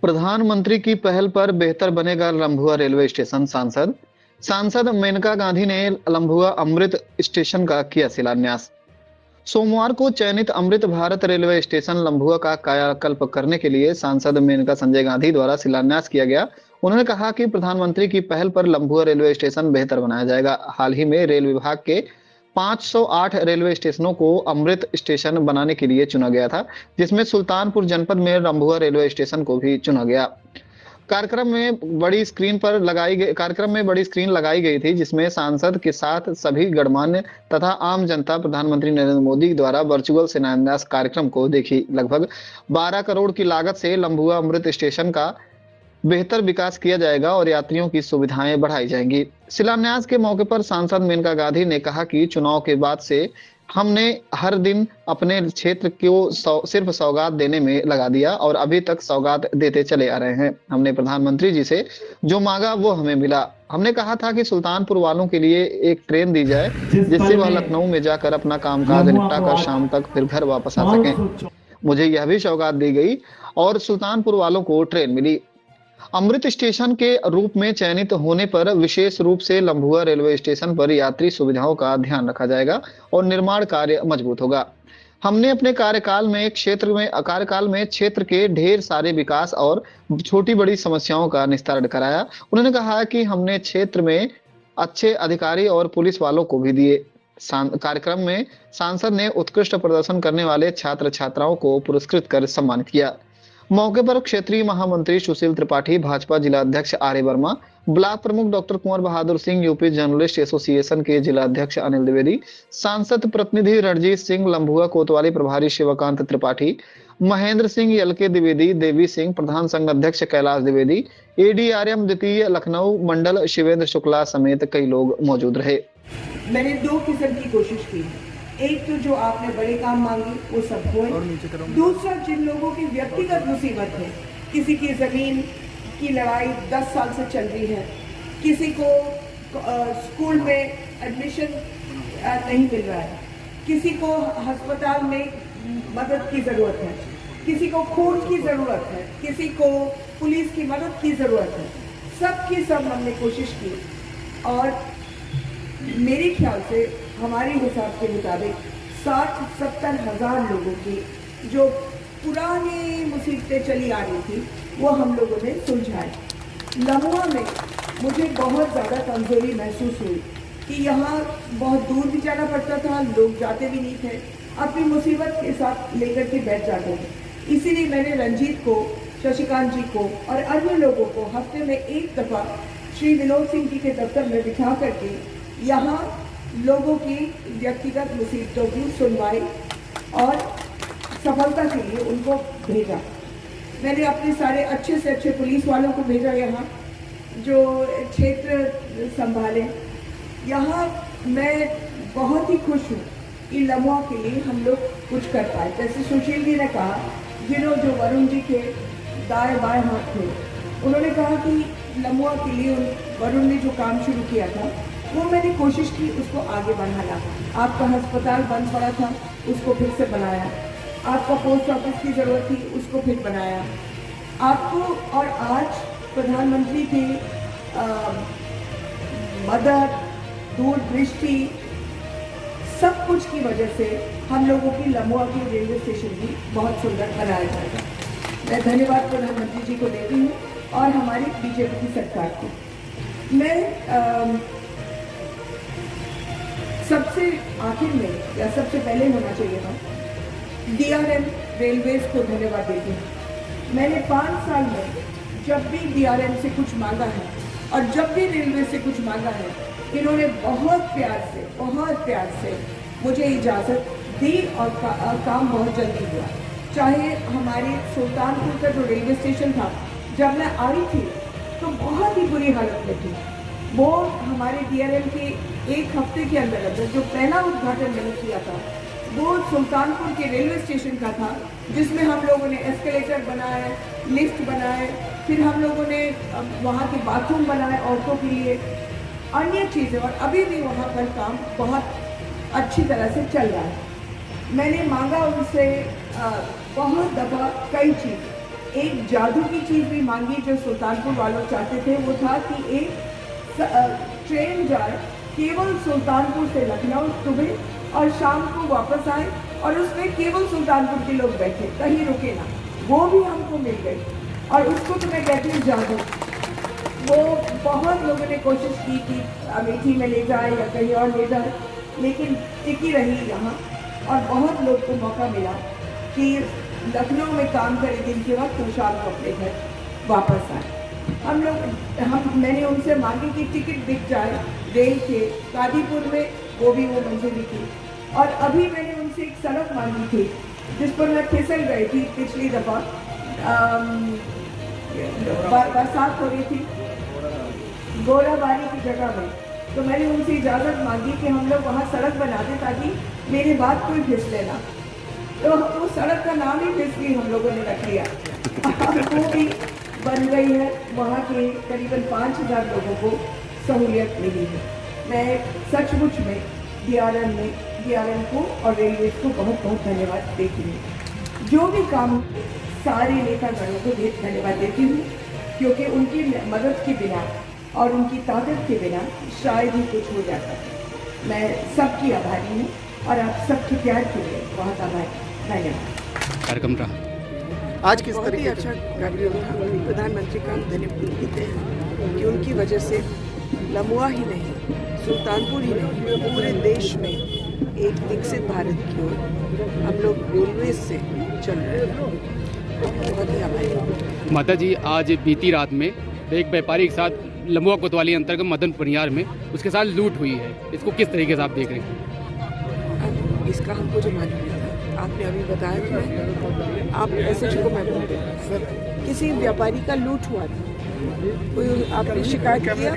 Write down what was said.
प्रधानमंत्री की पहल पर बेहतर बनेगा लंबुआ रेलवे स्टेशन। सांसद मेनका गांधी ने लंबुआ अमृत स्टेशन का किया शिलान्यास। सोमवार को चयनित अमृत भारत रेलवे स्टेशन लंबुआ का कायाकल्प करने के लिए सांसद मेनका संजय गांधी द्वारा शिलान्यास किया गया। उन्होंने कहा कि प्रधानमंत्री की पहल पर लंबुआ रेलवे स्टेशन बेहतर बनाया जाएगा। हाल ही में रेल विभाग के 508 रेलवे स्टेशनों को अमृत स्टेशन बनाने के लिए चुना गया था, जिसमें सुल्तानपुर जनपद में लंबुआ रेलवे स्टेशन को भी चुना गया। कार्यक्रम में बड़ी स्क्रीन लगाई गई थी, जिसमें सांसद के साथ सभी गणमान्य तथा आम जनता प्रधानमंत्री नरेंद्र मोदी द्वारा वर्चुअल शिलान्यास कार्यक्रम को देखी। लगभग 12 करोड़ की लागत से लंबुआ अमृत स्टेशन का बेहतर विकास किया जाएगा और यात्रियों की सुविधाएं बढ़ाई जाएंगी। शिलान्यास के मौके पर सांसद मेनका गांधी ने कहा कि चुनाव के बाद से हमने हर दिन अपने क्षेत्र को सिर्फ सौगात देने में लगा दिया और अभी तक सौगात देते चले आ रहे हैं। हमने प्रधानमंत्री जी से जो मांगा वो हमें मिला। हमने कहा था कि सुल्तानपुर वालों के लिए एक ट्रेन दी जाए, जिससे वह लखनऊ में जाकर अपना कामकाज निपटा कर शाम तक फिर घर वापस आ सकें। मुझे यह भी सौगात दी गई और सुल्तानपुर वालों को ट्रेन मिली। अमृत स्टेशन के रूप में चयनित होने पर विशेष रूप से लंबुआ रेलवे स्टेशन पर यात्री सुविधाओं का ध्यान रखा जाएगा और निर्माण कार्य मजबूत होगा। हमने अपने कार्यकाल में क्षेत्र के ढेर सारे विकास और छोटी बड़ी समस्याओं का निस्तारण कराया। उन्होंने कहा कि हमने क्षेत्र में अच्छे अधिकारी और पुलिस वालों को भी दिए। कार्यक्रम में सांसद ने उत्कृष्ट प्रदर्शन करने वाले छात्र छात्राओं को पुरस्कृत कर सम्मानित किया। मौके पर क्षेत्रीय महामंत्री सुशील त्रिपाठी, भाजपा जिला अध्यक्ष आर्य वर्मा, ब्लॉक प्रमुख डॉक्टर कुंवर Bahadur Singh, UP journalist association के जिला अध्यक्ष अनिल द्विवेदी, सांसद प्रतिनिधि रणजीत सिंह, लंबुआ कोतवाली प्रभारी शिवकांत त्रिपाठी, महेंद्र सिंह, यलके द्विवेदी, देवी सिंह, प्रधान संघ अध्यक्ष कैलाश द्विवेदी, एडीआरएम द्वितीय लखनऊ मंडल शिवेंद्र शुक्ला समेत कई लोग मौजूद रहे। मैंने 2 किस्म की कोशिश की। एक तो जो आपने बड़े काम मांगे वो सब हुए। दूसरा, जिन लोगों की व्यक्तिगत मुसीबत है, किसी की जमीन की लड़ाई 10 साल से चल रही है, किसी को स्कूल में एडमिशन नहीं मिल रहा है, किसी को अस्पताल में मदद की जरूरत है, किसी को खून की जरूरत है, किसी को पुलिस की मदद की जरूरत है, सब की सब हमने कोशिश की। और मेरे ख्याल से हमारे हिसाब के मुताबिक 60-70 हज़ार लोगों की जो पुरानी मुसीबतें चली आ रही थी वो हम लोगों ने सुलझाई। लंबुआ में मुझे बहुत ज़्यादा कमजोरी महसूस हुई कि यहाँ बहुत दूर भी जाना पड़ता था, लोग जाते भी नहीं थे, अपनी मुसीबत के साथ लेकर के बैठ जाते थे। इसीलिए मैंने रंजीत को, शशिकांत जी को और अन्य लोगों को हफ्ते में एक दफ़ा श्री विनोद सिंह जी के दफ्तर में बिठा करके यहाँ लोगों की व्यक्तिगत मुसीबतों की सुनवाई और सफलता के लिए उनको भेजा। मैंने अपने सारे अच्छे से अच्छे पुलिस वालों को भेजा यहाँ जो क्षेत्र संभाले। यहाँ मैं बहुत ही खुश हूँ कि लंबुआ के लिए हम लोग कुछ कर पाए। जैसे सुशील जी ने कहा, जो वरुण जी के दाएं बाएं हाथ थे, उन्होंने कहा कि लंबुआ के लिए वरुण ने जो काम शुरू किया था वो मैंने कोशिश की उसको आगे बढ़ाना। आपका अस्पताल बंद पड़ा था, उसको फिर से बनाया। आपका पोस्ट ऑफिस की ज़रूरत थी, उसको फिर बनाया। आपको और आज प्रधानमंत्री की मदद, दूरदृष्टि, सब कुछ की वजह से हम लोगों की लंबुआ की रेलवे स्टेशन भी बहुत सुंदर बनाया जाएगा। मैं धन्यवाद प्रधानमंत्री जी को देती हूँ और हमारी बीजेपी की सरकार को। मैं सबसे आखिर में या सबसे पहले होना चाहिए था डीआरएम रेलवेज को धन्यवाद देती हूँ। मैंने 5 साल में जब भी डीआरएम से कुछ मांगा है और जब भी रेलवे से कुछ मांगा है, इन्होंने बहुत प्यार से मुझे इजाज़त दी और काम बहुत जल्दी हुआ। चाहे हमारे सुल्तानपुर का जो रेलवे स्टेशन था, जब मैं आई थी तो बहुत ही बुरी हालत में थी। वो हमारे डीआरएम के 1 हफ्ते के अंदर जो पहला उद्घाटन मैंने किया था वो सुल्तानपुर के रेलवे स्टेशन का था, जिसमें हम लोगों ने एस्केलेटर बनाए, लिफ्ट बनाए, फिर हम लोगों ने वहाँ के बाथरूम बनाए औरतों के लिए, अन्य चीज़ें, और अभी भी वहाँ पर काम बहुत अच्छी तरह से चल रहा है। मैंने मांगा उनसे बहुत दफ़ा कई चीज़ एक जादू की चीज़ भी मांगी जो सुल्तानपुर वालों चाहते थे, वो था कि एक ट्रेन जाए केवल सुल्तानपुर से लखनऊ सुबह और शाम को वापस आए और उसमें केवल सुल्तानपुर के लोग बैठे, कहीं रुके ना। वो भी हमको मिल गई और उसको तो मैं कहती हूँ जादू। वो बहुत लोगों ने कोशिश की कि अमेठी में ले जाए या कहीं और ले जाए, लेकिन टिकी रही यहाँ और बहुत लोग को मौका मिला कि लखनऊ में काम करे दिन के वक्त तो शाम को अपने घर वापस आए। मैंने उनसे मांगी कि टिकट बिक जाए रेल के कादीपुर में, वो भी वो मंजूरी की। और अभी मैंने उनसे एक सड़क मांगी थी जिस पर मैं फिसल गई थी पिछली दफ़ा, बरसात हो रही थी गोराबारी की जगह में, तो मैंने उनसे इजाज़त मांगी कि हम लोग वहाँ सड़क बना दें ताकि मेरे बाद कोई फिसले ना। तो उस सड़क का नाम ही फिसली हम लोगों ने रख लिया। वो भी बन गई है, वहाँ के करीबन 5000 लोगों को सहूलियत मिली है। मैं सचमुच में DRM को और रेलवे को बहुत बहुत धन्यवाद देती हूँ। जो भी काम सारे नेतागणों को धन्यवाद देती हूँ, क्योंकि उनकी मदद के बिना और उनकी ताकत के बिना शायद ही कुछ हो जाता है। मैं सबकी आभारी हूँ और आप सबके प्यार के लिए बहुत आभारी। धन्यवाद। कार्यक्रम रहा आज किस तरीके अच्छा कार्यक्रम था। प्रधानमंत्री का हम धन्यवाद देते हैं कि उनकी वजह से लमुआ ही नहीं, सुल्तानपुर ही नहीं, पूरे देश में एक विकसित भारत की ओर हम लोग रेलवे से चल रहे हैं। बहुत ही आभारी। माता जी, आज बीती रात में एक व्यापारी के साथ लमुआ कोतवाली अंतर्गत मदन परियार में उसके साथ लूट हुई है, इसको किस तरीके से आप देख रहे हैं? इसका हमको जो मालूम नहीं था, आपने अभी बताया कि मैं आप ऐसे को मैं बोलते सर, किसी व्यापारी का लूट हुआ था, कोई आपने शिकायत किया?